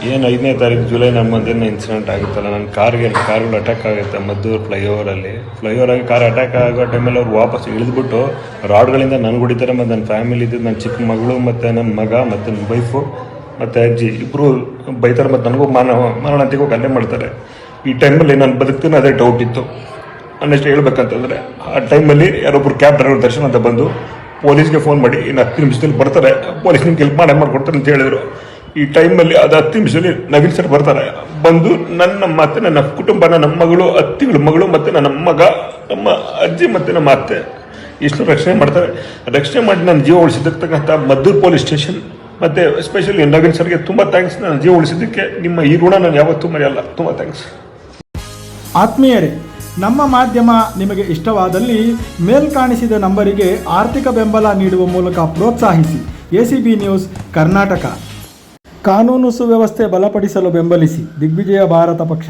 ಏನು 5ನೇ ತಾರೀಕು ಜುಲೈ ನಮ್ಮದೇನು ಇನ್ಸಿಡೆಂಟ್ ಆಗುತ್ತಲ್ಲ, ನನ್ನ ಕಾರ್ಗಳು ಅಟ್ಯಾಕ್ ಆಗುತ್ತೆ ಮದ್ದೂರು ಫ್ಲೈಓವರಾಗಿ ಕಾರ್ ಅಟ್ಯಾಕ್ ಆಗೋ ಟೈಮಲ್ಲಿ ಅವ್ರು ವಾಪಸ್ ಇಳಿದ್ಬಿಟ್ಟು ರಾಡ್ಗಳಿಂದ ನನಗೆ ಹೊಡಿತಾರೆ. ಮತ್ತು ನನ್ನ ಫ್ಯಾಮಿಲಿ ಇದ್ದು ನನ್ನ ಚಿಕ್ಕ ಮಗಳು ಮತ್ತು ನನ್ನ ಮಗ ಮತ್ತು ನನ್ನ ವೈಫು ಮತ್ತು ಅಜ್ಜಿ ಇಬ್ಬರು ಬೈತಾರೆ. ಮತ್ತು ನನಗೂ ಮಾರಣಾಂತಿಗೂ ಕನ್ನೆ ಮಾಡ್ತಾರೆ. ಈ ಟೈಮಲ್ಲಿ ನಾನು ಬದುಕ್ತೀನಿ ಅದೇ ಡೌಟ್ ಇತ್ತು. ಅನ್ನಷ್ಟು ಹೇಳ್ಬೇಕಂತಂದರೆ ಆ ಟೈಮಲ್ಲಿ ಯಾರೊಬ್ಬರು ಕ್ಯಾಬ್ ಡ್ರೈವರ್ ದರ್ಶನ್ ಅಂತ ಬಂದು ಪೊಲೀಸ್ಗೆ ಫೋನ್ ಮಾಡಿ ಇನ್ನು 10 ನಿಮಿಷದಲ್ಲಿ ಬರ್ತಾರೆ, ಪೊಲೀಸ್ ನಿಮ್ಗೆ ಹೆಲ್ಪ್ ಮಾಡ್ಕೊಡ್ತಾರೆ ಅಂತ ಹೇಳಿದರು. ಈ ಟೈಮಲ್ಲಿ ಅದು 10 ನಿಮಿಷದಲ್ಲಿ ನವೀನ್ ಸರ್ ಬರ್ತಾರೆ. ಬಂದು ನನ್ನ ಮತ್ತು ನನ್ನ ಕುಟುಂಬ, ನನ್ನ ಮಗಳು, 10 ತಿಂಗಳ ಮಗಳು ಮತ್ತು ನನ್ನ ಮಗ, ನಮ್ಮ ಅಜ್ಜಿ ಮತ್ತು ನಮ್ಮ ಅತ್ತೆ ಇಷ್ಟು ರಕ್ಷಣೆ ಮಾಡ್ತಾರೆ. ರಕ್ಷಣೆ ಮಾಡಿ ನನ್ನ ಜೀವ ಉಳಿಸಿದ್ದಕ್ಕಂಥ ಮದ್ದೂರು ಪೊಲೀಸ್ ಸ್ಟೇಷನ್ ಮತ್ತು ಎಸ್ಪೆಷಲಿ ನವೀನ್ ಸರ್ಗೆ ತುಂಬ ಥ್ಯಾಂಕ್ಸ್. ನನ್ನ ಜೀವ ಉಳಿಸಿದ್ದಕ್ಕೆ ನಿಮ್ಮ ಈ ಋಣ ನಾನು ಯಾವತ್ತೂ ಮರೆಯಲ್ಲ. ತುಂಬ ಥ್ಯಾಂಕ್ಸ್. ಆತ್ಮೀಯರೇ, ನಮ್ಮ ಮಾಧ್ಯಮ ನಿಮಗೆ ಇಷ್ಟವಾದಲ್ಲಿ ಮೇಲ್ಕಾಣಿಸಿದ ನಂಬರಿಗೆ ಆರ್ಥಿಕ ಬೆಂಬಲ ನೀಡುವ ಮೂಲಕ ಪ್ರೋತ್ಸಾಹಿಸಿ. ACB news Karnataka. ಕಾನೂನು ಸುವ್ಯವಸ್ಥೆ ಬಲಪಡಿಸಲು ಬೆಂಬಲಿಸಿ. ದಿಗ್ವಿಜಯ ಭಾರತ ಪಕ್ಷ.